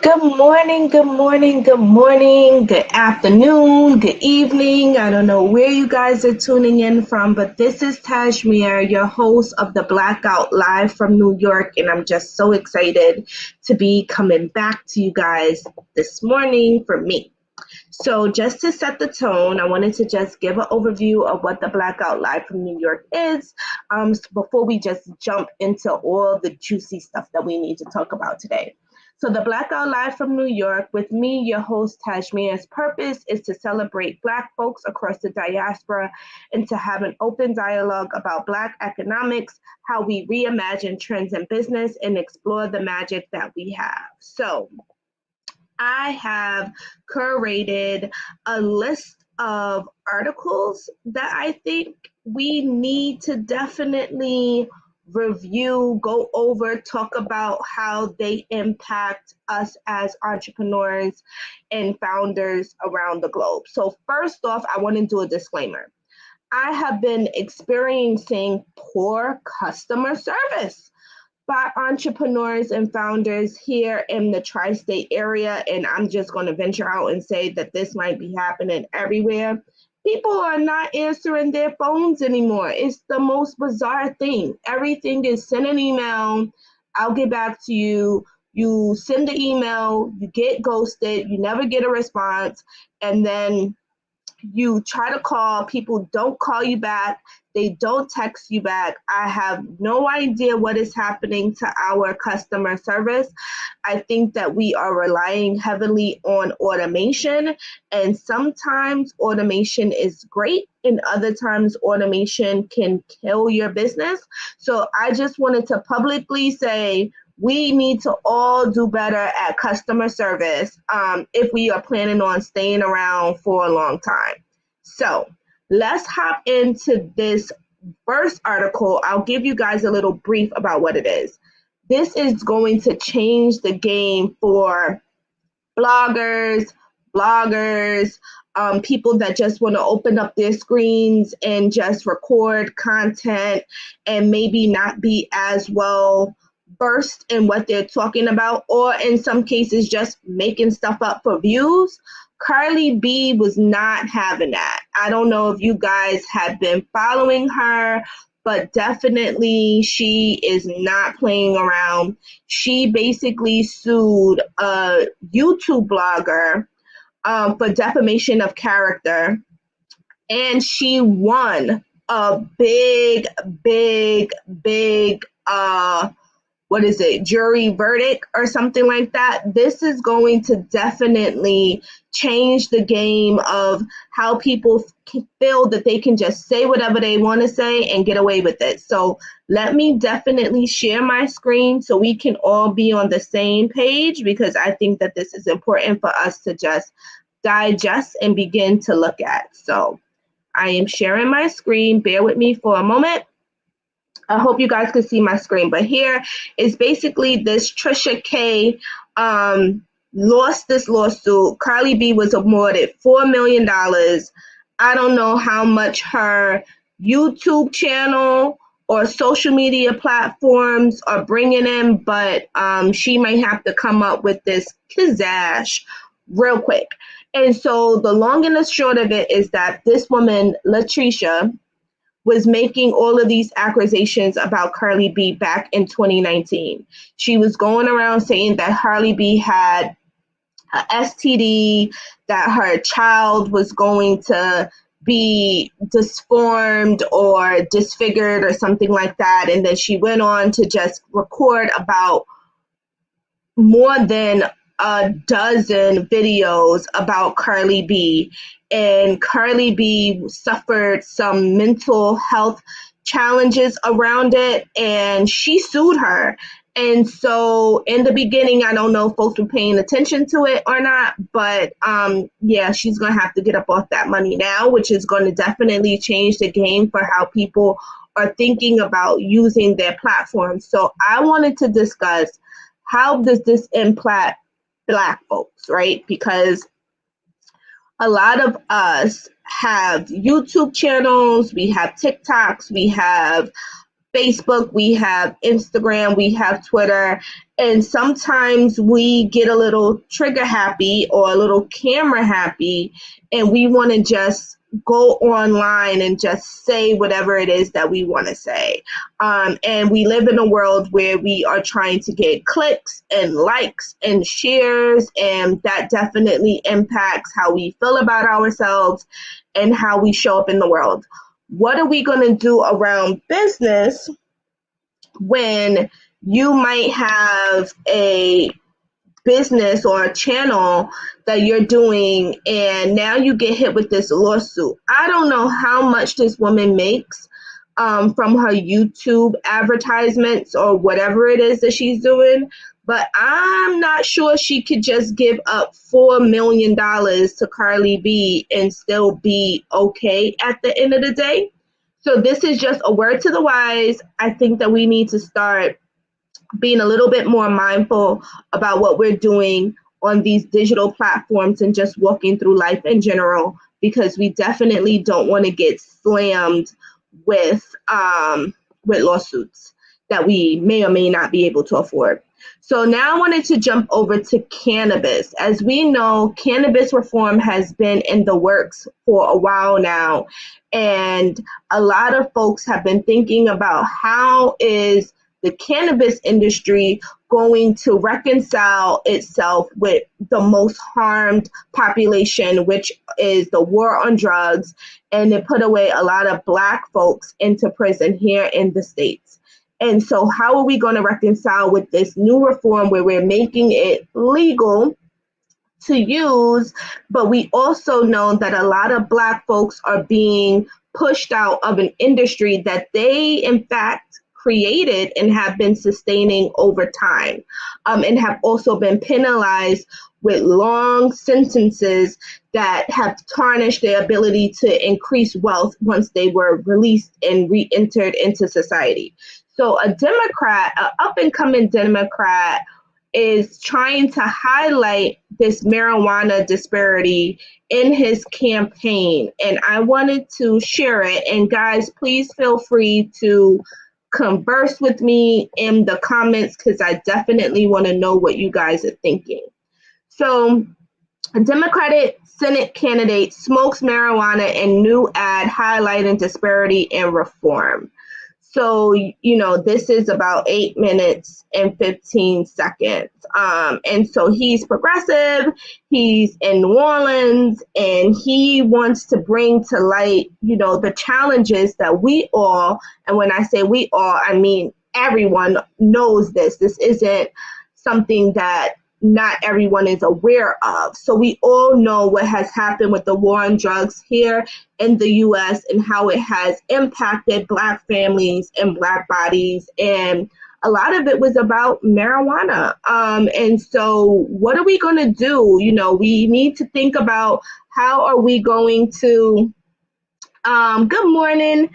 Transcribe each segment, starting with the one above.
Good morning, good morning, good morning, good afternoon, good evening. I don't know where you guys are tuning in from, but this is Tasemere, your host of the Blackout live from New York, and I'm just so excited to be coming back to you guys this morning for me. So just to set the tone, I wanted to just give an overview of what the Blackout Live from New York is before we just jump into all the juicy stuff that we need to talk about today. So the Blackout Live from New York with me, your host Tajmia's purpose is to celebrate Black folks across the diaspora and to have an open dialogue about Black economics, how we reimagine trends in business and explore the magic that we have. So I have curated a list of articles that I think we need to definitely review, go over, talk about how they impact us as entrepreneurs and founders around the globe. So, first off, I want to do a disclaimer. I have been experiencing poor customer service by entrepreneurs and founders here in the tri-state area, and I'm just going to venture out and say that this might be happening everywhere. People are not answering their phones anymore. It's the most bizarre thing. Everything is send an email, I'll get back to you. You send the email, you get ghosted, you never get a response, and then you try to call, people don't call you back, they don't text you back. I have no idea what is happening to our customer service. I think that we are relying heavily on automation, and sometimes automation is great, and other times automation can kill your business. So I just wanted to publicly say we need to all do better at customer service if we are planning on staying around for a long time. So let's hop into this first article. I'll give you guys a little brief about what it is. This is going to change the game for bloggers, people that just want to open up their screens and just record content and maybe not be as well versed in what they're talking about, or in some cases just making stuff up for views. Carly B was not having that. I don't know if you guys have been following her, but definitely she is not playing around. She basically sued a YouTube blogger for defamation of character, and she won a big what is it, jury verdict or something like that. This is going to definitely change the game of how people feel that they can just say whatever they want to say and get away with it. So let me definitely share my screen so we can all be on the same page, because I think that this is important for us to just digest and begin to look at. So I am sharing my screen. Bear with me for a moment. I hope you guys can see my screen, but here is basically this Trisha K lost this lawsuit. Carly B was awarded $4 million. I don't know how much her YouTube channel or social media platforms are bringing in, but she might have to come up with this kizash real quick. And so the long and the short of it is that this woman, Latricia, was making all of these accusations about Carly B back in 2019. She was going around saying that Carly B had a STD, that her child was going to be disformed or disfigured or something like that. And then she went on to just record about more than a dozen videos about Carly B. And Carly B suffered some mental health challenges around it, and she sued her. And so in the beginning, I don't know if folks were paying attention to it or not, but yeah, she's going to have to get up off that money now, which is going to definitely change the game for how people are thinking about using their platforms. So I wanted to discuss, how does this impact Black folks, right? Because a lot of us have YouTube channels, we have TikToks, we have Facebook, we have Instagram, we have Twitter, and sometimes we get a little trigger happy or a little camera happy, and we want to just go online and just say whatever it is that we want to say. And we live in a world where we are trying to get clicks and likes and shares, and that definitely impacts how we feel about ourselves and how we show up in the world. What are we going to do around business when you might have a business or a channel that you're doing and now you get hit with this lawsuit? I don't know how much this woman makes from her YouTube advertisements or whatever it is that she's doing, but I'm not sure she could just give up $4 million to Carly B and still be okay at the end of the day. So this is just a word to the wise. I think that we need to start being a little bit more mindful about what we're doing on these digital platforms and just walking through life in general, because we definitely don't want to get slammed with lawsuits that we may or may not be able to afford. So now I wanted to jump over to cannabis. As we know, cannabis reform has been in the works for a while now, and a lot of folks have been thinking about how is the cannabis industry going to reconcile itself with the most harmed population, which is the war on drugs, and it put away a lot of Black folks into prison here in the States. And so how are we going to reconcile with this new reform where we're making it legal to use, but we also know that a lot of Black folks are being pushed out of an industry that they, in fact, created and have been sustaining over time, and have also been penalized with long sentences that have tarnished their ability to increase wealth once they were released and re-entered into society. So a Democrat, an up-and-coming Democrat, is trying to highlight this marijuana disparity in his campaign. And I wanted to share it. And guys, please feel free to converse with me in the comments, because I definitely want to know what you guys are thinking. So a Democratic Senate candidate smokes marijuana in new ad highlighting disparity and reform. So, you know, this is about 8 minutes and 15 seconds. And so he's progressive, he's in New Orleans, and he wants to bring to light, you know, the challenges that we all, and when I say we all, I mean everyone knows this. This isn't something that not everyone is aware of. So we all know what has happened with the war on drugs here in the US and how it has impacted Black families and Black bodies. And a lot of it was about marijuana. And so what are we going to do? You know, we need to think about how are we going to, good morning,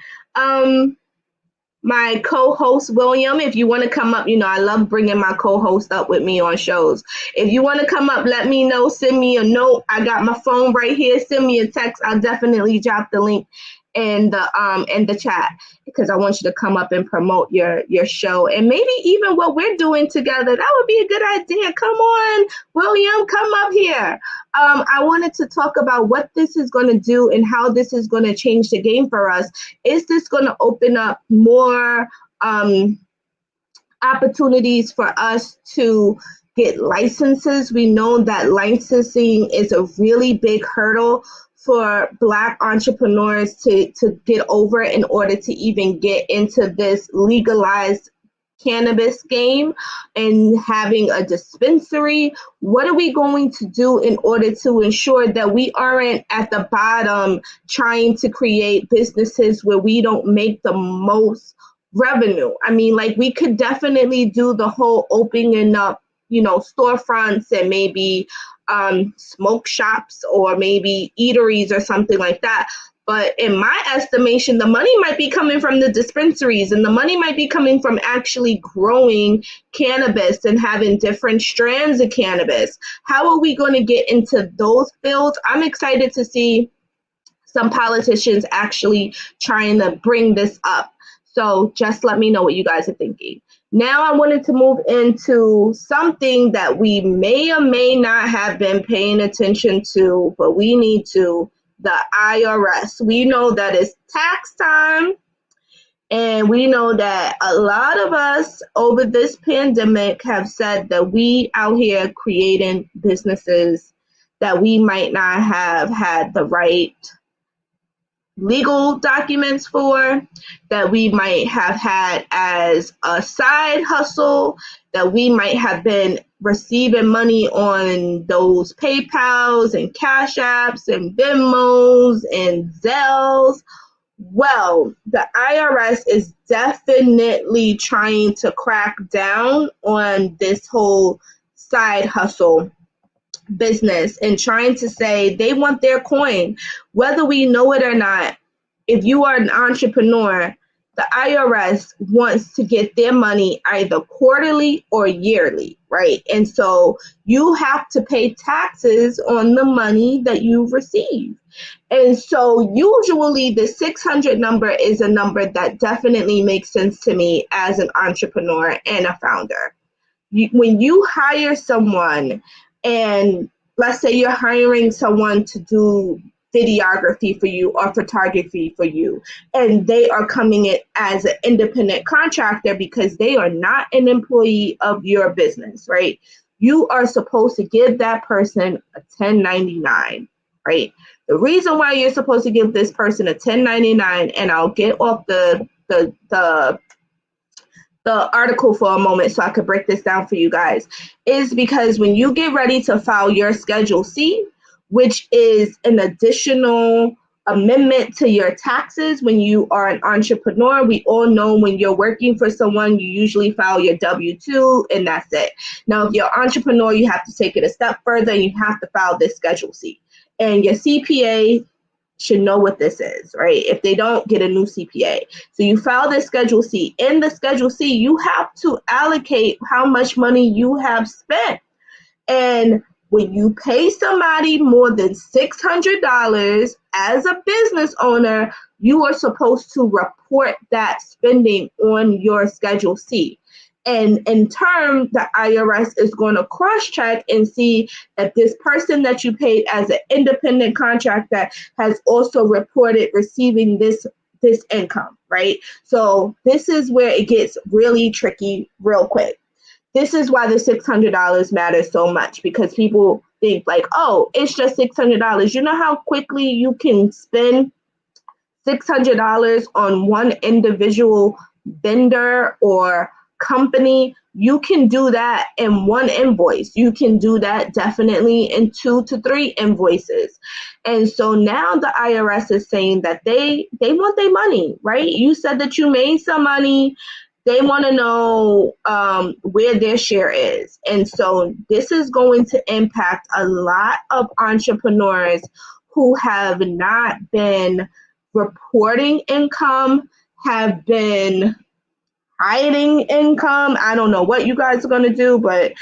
my co-host, William. If you want to come up, you know, I love bringing my co-host up with me on shows. If you want to come up, let me know. Send me a note. I got my phone right here. Send me a text. I'll definitely drop the link in the chat, because I want you to come up and promote your show, and maybe even what we're doing together. That would be a good idea. Come on, William, come up here. I wanted to talk about what this is going to do and how this is going to change the game for us. Is this going to open up more opportunities for us to get licenses? We know that licensing is a really big hurdle for Black entrepreneurs to get over in order to even get into this legalized cannabis game and having a dispensary. What are we going to do in order to ensure that we aren't at the bottom trying to create businesses where we don't make the most revenue? I mean, like, we could definitely do the whole opening up, you know, storefronts and maybe smoke shops or maybe eateries or something like that. But in my estimation, the money might be coming from the dispensaries, and the money might be coming from actually growing cannabis and having different strands of cannabis. How are we going to get into those fields? I'm excited to see some politicians actually trying to bring this up. So just let me know what you guys are thinking. Now I wanted to move into something that we may or may not have been paying attention to, but we need to, the IRS. We know that it's tax time, and we know that a lot of us over this pandemic have said that we out here creating businesses that we might not have had the right legal documents for, that we might have had as a side hustle, that we might have been receiving money on those PayPals and Cash Apps and Venmos and Zelles. Well, the IRS is definitely trying to crack down on this whole side hustle business and trying to say they want their coin, whether we know it or not. If you are an entrepreneur, the IRS wants to get their money either quarterly or yearly, right? And so you have to pay taxes on the money that you receive. And so usually the 600 number is a number that definitely makes sense to me as an entrepreneur and a founder. When you hire someone, and let's say you're hiring someone to do videography for you or photography for you, and they are coming in as an independent contractor because they are not an employee of your business, right? You are supposed to give that person a 1099, right? The reason why you're supposed to give this person a 1099, and I'll get off the article for a moment so I could break this down for you guys, is because when you get ready to file your Schedule C, which is an additional amendment to your taxes when you are an entrepreneur. We all know when you're working for someone, you usually file your W-2 and that's it. Now, if you're an entrepreneur, you have to take it a step further and you have to file this Schedule C. And your CPA should know what this is, right? If they don't, get a new CPA. So you file this Schedule C. In the Schedule C, you have to allocate how much money you have spent. And when you pay somebody more than $600 as a business owner, you are supposed to report that spending on your Schedule C. And in turn, the IRS is going to cross-check and see if this person that you paid as an independent contractor has also reported receiving this income, right? So this is where it gets really tricky real quick. This is why the $600 matters so much, because people think like, oh, it's just $600. You know how quickly you can spend $600 on one individual vendor or company? You can do that in one invoice. You can do that definitely in 2 to 3 invoices. And so now the IRS is saying that they want their money, right? You said that you made some money. They want to know where their share is. And so this is going to impact a lot of entrepreneurs who have not been reporting income, have been hiding income. I don't know what you guys are going to do, but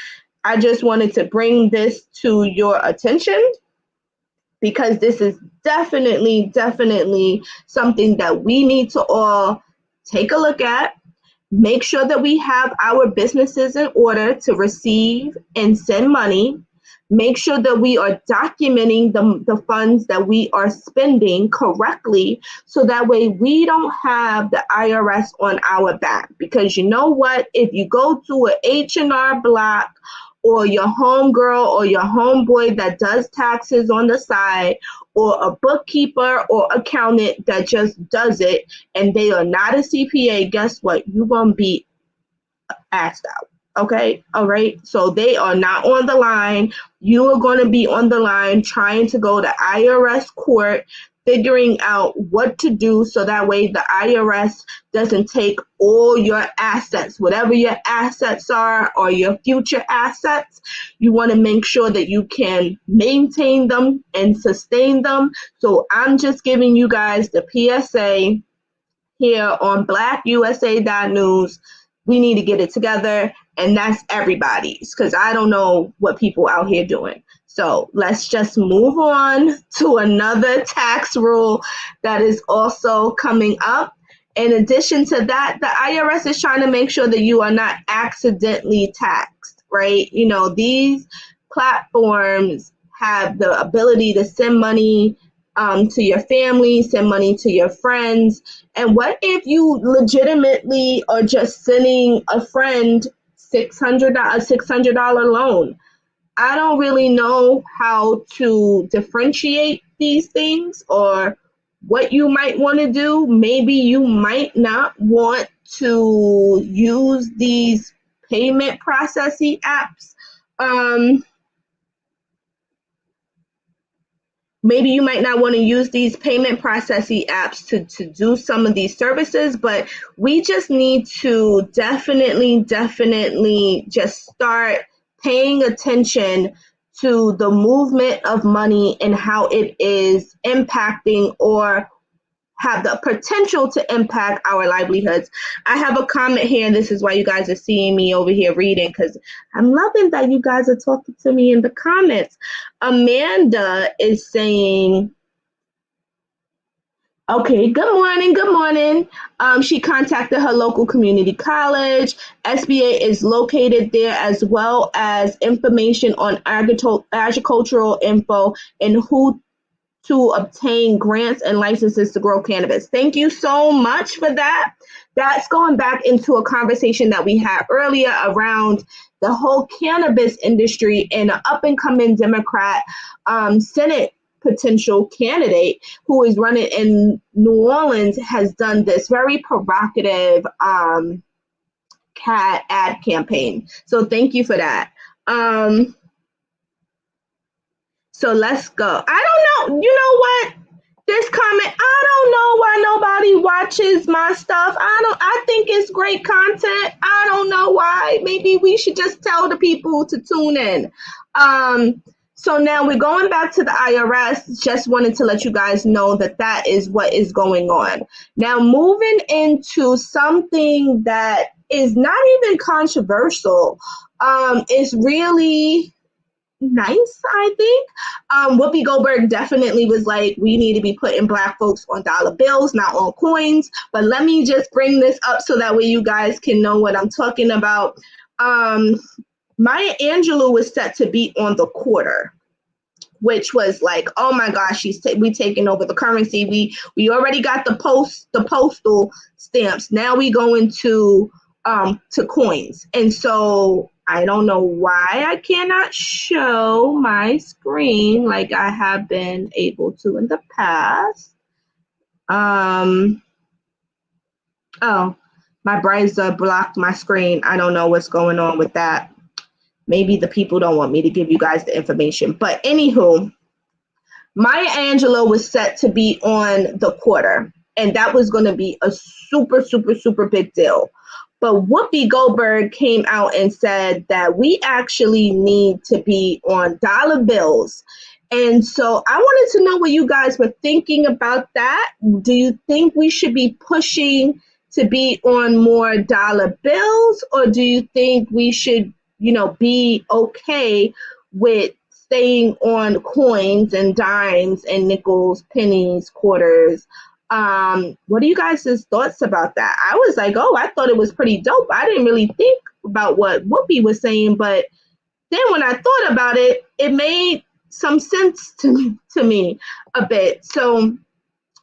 I just wanted to bring this to your attention because this is definitely something that we need to all take a look at. Make sure that we have our businesses in order to receive and send money. Make sure that we are documenting the funds that we are spending correctly, so that way we don't have the IRS on our back. Because you know what? If you go to an H&R Block or your homegirl or your homeboy that does taxes on the side, or a bookkeeper or accountant that just does it, and they are not a CPA, guess what? You're going to be asked out. Okay. All right. So they are not on the line. You are going to be on the line trying to go to IRS court, figuring out what to do so that way the IRS doesn't take all your assets, whatever your assets are or your future assets. You want to make sure that you can maintain them and sustain them. So I'm just giving you guys the PSA here on blackusa.news. We need to get it together, and that's everybody's, because I don't know what people out here doing. So let's just move on to another tax rule that is also coming up. In addition to that, the IRS is trying to make sure that you are not accidentally taxed, right? You know, these platforms have the ability to send money to your family, send money to your friends. And what if you legitimately are just sending a friend $600 loan? I don't really know how to differentiate these things or what you might want to do. Maybe you might not want to use these payment processing apps. Maybe you might not want to use these payment processing apps to do some of these services, but we just need to definitely just start paying attention to the movement of money and how it is impacting or have the potential to impact our livelihoods. I have a comment here, and this is why you guys are seeing me over here reading, because I'm loving that you guys are talking to me in the comments. Amanda is saying, okay, good morning, good morning. She contacted her local community college. SBA is located there, as well as information on agricultural info and who to obtain grants and licenses to grow cannabis. Thank you so much for that. That's going back into a conversation that we had earlier around the whole cannabis industry, and an up-and-coming Democrat Senate potential candidate who is running in New Orleans has done this very provocative ad campaign. So thank you for that. So let's go. I don't know. You know what? This comment, I don't know why nobody watches my stuff. I think it's great content. I don't know why. Maybe we should just tell the people to tune in. So now we're going back to the IRS. Just wanted to let you guys know that that is what is going on. Now moving into something that is not even controversial. It's really nice, I think. Whoopi Goldberg definitely was like, we need to be putting Black folks on dollar bills, not on coins. But let me just bring this up so that way you guys can know what I'm talking about. Maya Angelou was set to be on the quarter, which was like, oh my gosh, we taking over the currency. We already got the postal stamps. Now we go into to coins. And so I don't know why I cannot show my screen like I have been able to in the past. Oh, my browser blocked my screen. I don't know what's going on with that. Maybe the people don't want me to give you guys the information. But anywho, Maya Angelou was set to be on the quarter, and that was going to be a super big deal. But Whoopi Goldberg came out and said that we actually need to be on dollar bills. And so I wanted to know what you guys were thinking about that. Do you think we should be pushing to be on more dollar bills, or do you think we should, be okay with staying on coins and dimes and nickels, pennies, quarters? What are you guys' thoughts about that? I was like, oh, I thought it was pretty dope. I didn't really think about what Whoopi was saying, but then when I thought about it, it made some sense to me a bit. So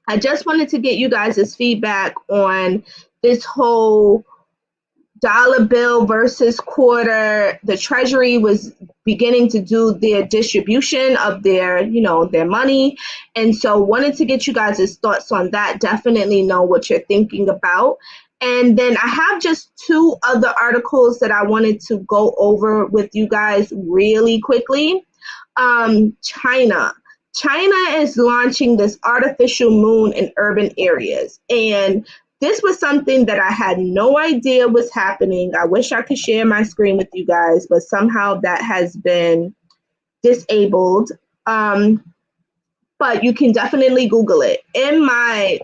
I just wanted to get you guys' feedback on this whole dollar bill versus quarter. The Treasury was beginning to do their distribution of their money. And so wanted to get you guys' thoughts on that. Definitely know what you're thinking about. And then I have just two other articles that I wanted to go over with you guys really quickly. China is launching this artificial moon in urban areas. And this was something that I had no idea was happening. I wish I could share my screen with you guys, but somehow that has been disabled. But you can definitely Google it. In my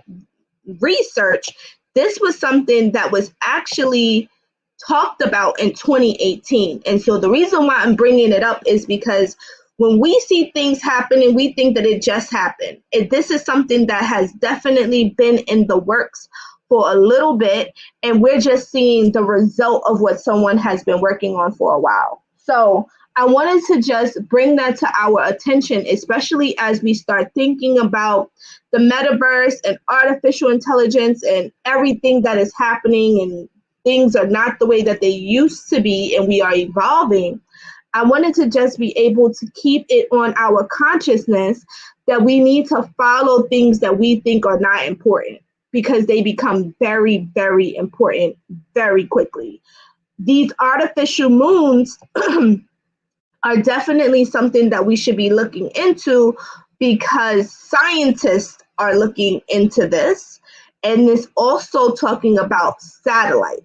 research, this was something that was actually talked about in 2018. And so the reason why I'm bringing it up is because when we see things happening, we think that it just happened. This is something that has definitely been in the works for a little bit, and we're just seeing the result of what someone has been working on for a while. So I wanted to just bring that to our attention, especially as we start thinking about the metaverse and artificial intelligence and everything that is happening, and things are not the way that they used to be, and we are evolving. I wanted to just be able to keep it on our consciousness that we need to follow things that we think are not important, because they become very, very important very quickly. These artificial moons are definitely something that we should be looking into, because scientists are looking into this. And it's also talking about satellites.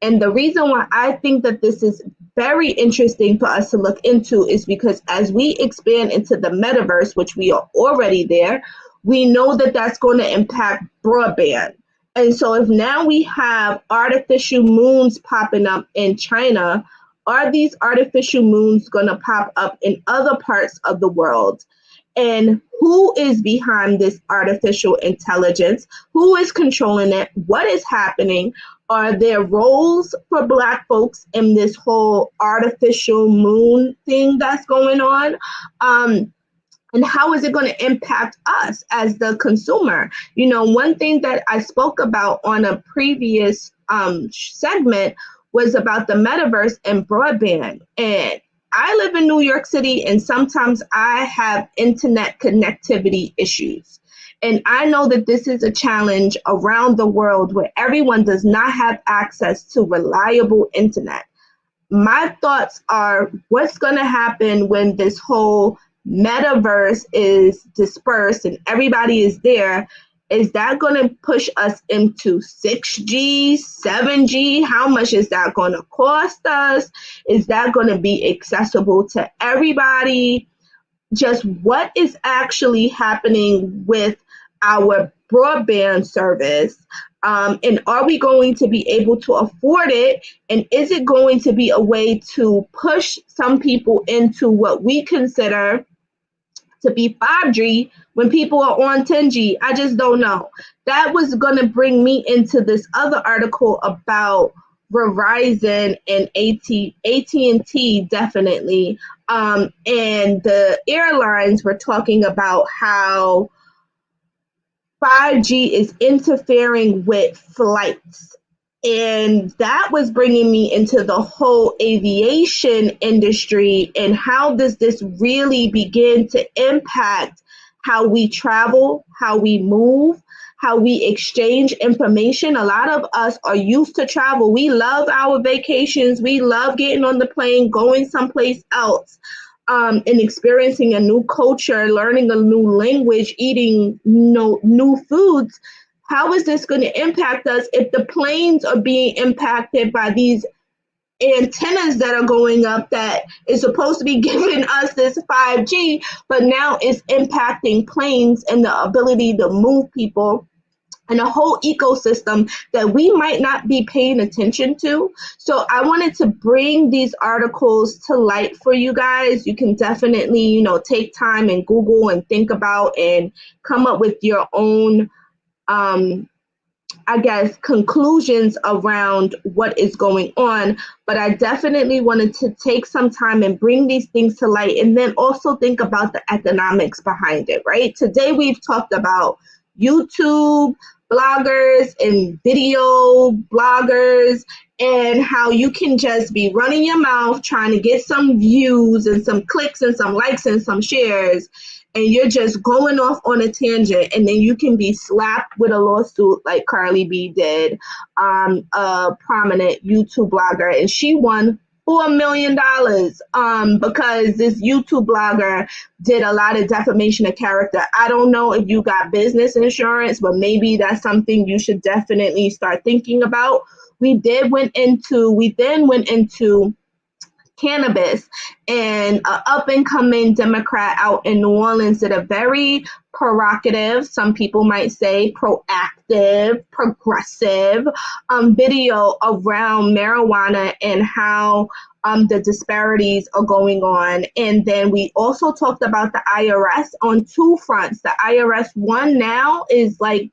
And the reason why I think that this is very interesting for us to look into is because as we expand into the metaverse, which we are already there, we know that that's going to impact broadband. And so if now we have artificial moons popping up in China, are these artificial moons going to pop up in other parts of the world? And who is behind this artificial intelligence? Who is controlling it? What is happening? Are there roles for Black folks in this whole artificial moon thing that's going on? And how is it going to impact us as the consumer? You know, one thing that I spoke about on a previous segment was about the metaverse and broadband. And I live in New York City, and sometimes I have internet connectivity issues. And I know that this is a challenge around the world where everyone does not have access to reliable internet. My thoughts are, what's going to happen when this whole metaverse is dispersed and everybody is there? Is that going to push us into 6G, 7G? How much is that going to cost us? Is that going to be accessible to everybody? Just what is actually happening with our broadband service? And are we going to be able to afford it? And is it going to be a way to push some people into what we consider to be 5G when people are on 10G? I just don't know. That was going to bring me into this other article about Verizon and AT&T, definitely. And the airlines were talking about how 5G is interfering with flights. And that was bringing me into the whole aviation industry, and how does this really begin to impact how we travel, how we move, how we exchange information. A lot of us are used to travel. We love our vacations. We love getting on the plane, going someplace else, and experiencing a new culture, learning a new language, eating new foods. How is this going to impact us if the planes are being impacted by these antennas that are going up that is supposed to be giving us this 5G, but now it's impacting planes and the ability to move people and a whole ecosystem that we might not be paying attention to? So I wanted to bring these articles to light for you guys. You can definitely, take time and Google and think about and come up with your own conclusions around what is going on. But I definitely wanted to take some time and bring these things to light, and then also think about the economics behind it, right? Today we've talked about YouTube bloggers and video bloggers, and how you can just be running your mouth trying to get some views and some clicks and some likes and some shares, and you're just going off on a tangent, and then you can be slapped with a lawsuit like Carly B did, a prominent YouTube blogger, and she won $4 million because this YouTube blogger did a lot of defamation of character. I don't know if you got business insurance, but maybe that's something you should definitely start thinking about. We then went into cannabis, and an up-and-coming Democrat out in New Orleans did a very provocative, some people might say proactive, progressive video around marijuana and how the disparities are going on. And then we also talked about the IRS on two fronts. The IRS one now is like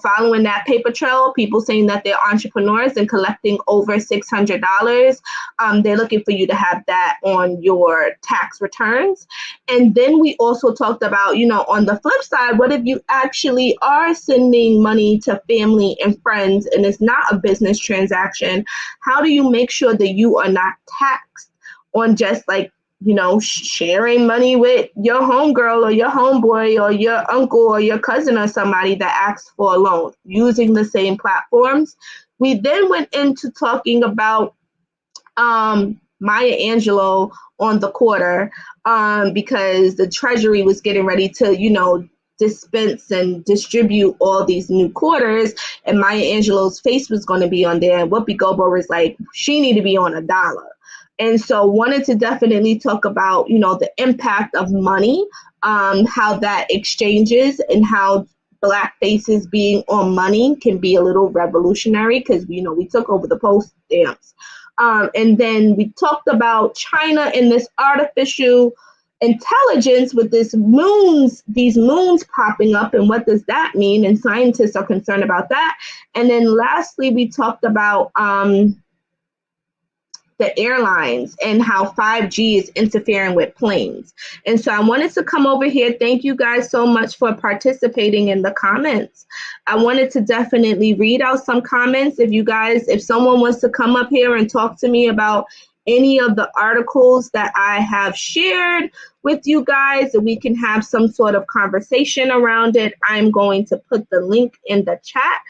following that paper trail, people saying that they're entrepreneurs and collecting over $600. They're looking for you to have that on your tax returns. And then we also talked about, on the flip side, what if you actually are sending money to family and friends and it's not a business transaction? How do you make sure that you are not taxed on just like, sharing money with your homegirl or your homeboy or your uncle or your cousin or somebody that asks for a loan using the same platforms? We then went into talking about Maya Angelou on the quarter because the Treasury was getting ready to, dispense and distribute all these new quarters, and Maya Angelou's face was going to be on there. And Whoopi Goldberg was like, she need to be on $1. And so wanted to definitely talk about, the impact of money, how that exchanges and how Black faces being on money can be a little revolutionary because, we took over the post stamps. And then we talked about China and this artificial intelligence with these moons popping up, and what does that mean? And scientists are concerned about that. And then lastly, we talked about the airlines and how 5G is interfering with planes. And so I wanted to come over here. Thank you guys so much for participating in the comments. I wanted to definitely read out some comments. If someone wants to come up here and talk to me about any of the articles that I have shared with you guys, and we can have some sort of conversation around it, I'm going to put the link in the chat.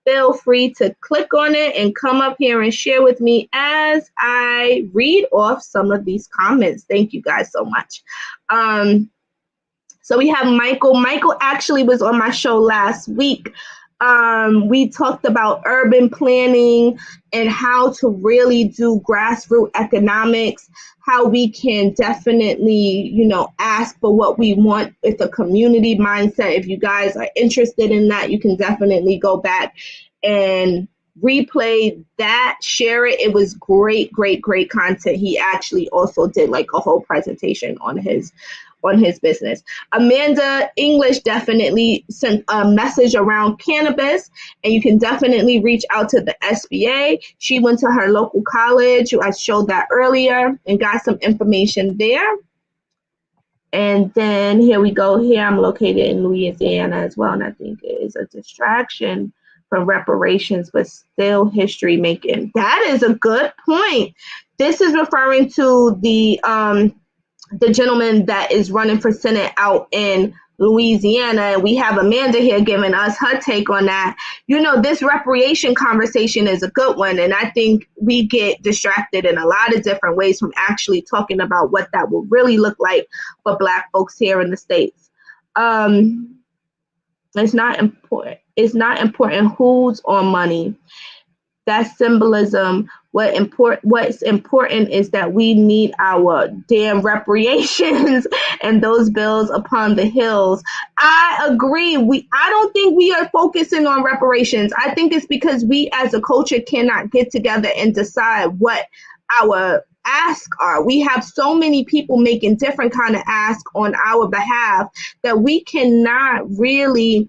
Feel free to click on it and come up here and share with me as I read off some of these comments. Thank you guys so much. So we have Michael. Michael actually was on my show last week. We talked about urban planning and how to really do grassroots economics, how we can definitely, ask for what we want with a community mindset. If you guys are interested in that, you can definitely go back and replay that, share it. It was great, great, great content. He actually also did like a whole presentation on his business. Amanda English definitely sent a message around cannabis, and you can definitely reach out to the SBA. She went to her local college. I showed that earlier and got some information there. And then here we go. Here I'm located in Louisiana as well, and I think it is a distraction from reparations, but still history making. That is a good point. This is referring to the gentleman that is running for Senate out in Louisiana. We have Amanda here giving us her take on that. This reparation conversation is a good one, and I think we get distracted in a lot of different ways from actually talking about what that will really look like for Black folks here in the States. It's not important. It's not important who's on money. That's symbolism. What's important is that we need our damn reparations and those bills upon the hills. I agree. I don't think we are focusing on reparations. I think it's because we as a culture cannot get together and decide what our asks are. We have so many people making different kind of asks on our behalf that we cannot really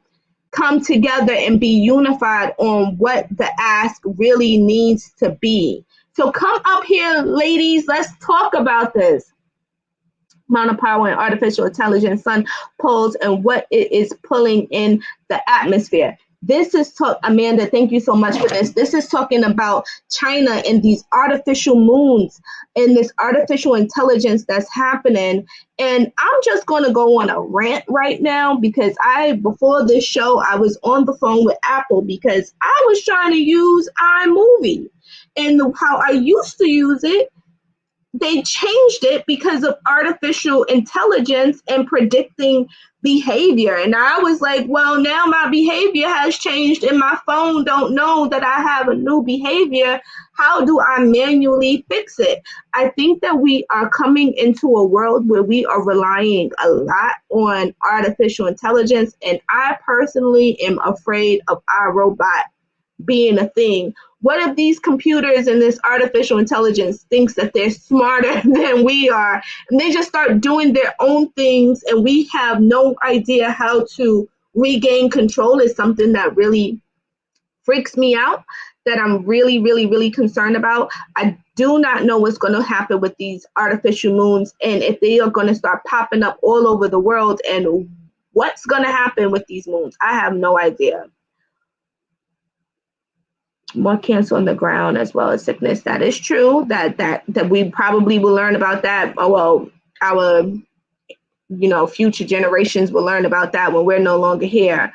come together and be unified on what the ask really needs to be. So come up here, ladies. Let's talk about this. Amount of power and artificial intelligence, sun poles, and what it is pulling in the atmosphere. This is Amanda, thank you so much for this. This is talking about China and these artificial moons and this artificial intelligence that's happening. And I'm just going to go on a rant right now because before this show, I was on the phone with Apple because I was trying to use iMovie. And how I used to use it, they changed it because of artificial intelligence and predicting behavior. And I was like, well, now my behavior has changed and my phone don't know that I have a new behavior. How do I manually fix it? I think that we are coming into a world where we are relying a lot on artificial intelligence. And I personally am afraid of our robot being a thing. What if these computers and this artificial intelligence thinks that they're smarter than we are, and they just start doing their own things, and we have no idea how to regain control is something that really freaks me out, that I'm really, really, really concerned about. I do not know what's going to happen with these artificial moons and if they are going to start popping up all over the world and what's going to happen with these moons. I have no idea. More cancer on the ground as well as sickness. That is true. That we probably will learn about that. Well, our future generations will learn about that when we're no longer here.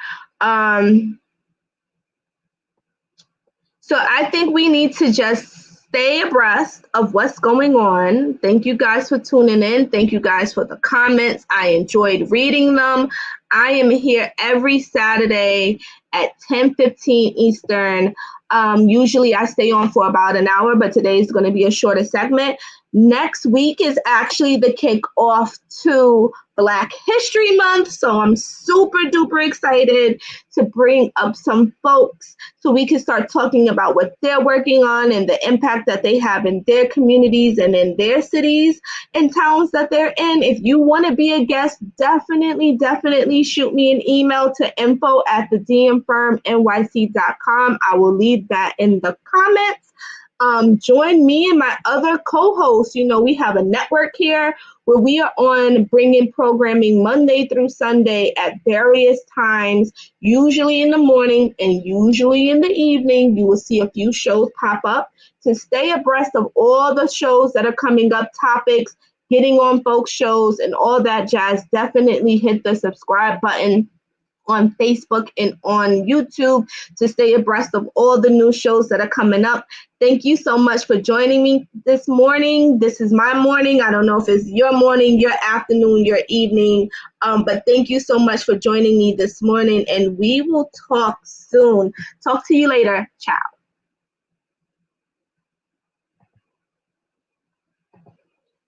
So I think we need to just stay abreast of what's going on. Thank you guys for tuning in. Thank you guys for the comments. I enjoyed reading them. I am here every Saturday at 10:15 Eastern. Usually I stay on for about an hour, but today is going to be a shorter segment. Next week is actually the kickoff to Black History Month, so I'm super duper excited to bring up some folks so we can start talking about what they're working on and the impact that they have in their communities and in their cities and towns that they're in. If you want to be a guest, definitely shoot me an email to info@thedmfirmnyc.com. I will leave that in the comments. Join me and my other co-hosts. We have a network here where we are on bringing programming Monday through Sunday at various times, usually in the morning and usually in the evening. You will see a few shows pop up. To stay abreast of all the shows that are coming up, topics, getting on folks' shows and all that jazz, definitely hit the subscribe button on Facebook and on YouTube to stay abreast of all the new shows that are coming up. Thank you so much for joining me this morning. This is my morning. I don't know if it's your morning, your afternoon, your evening, but thank you so much for joining me this morning, and we will talk soon. Talk to you later. Ciao.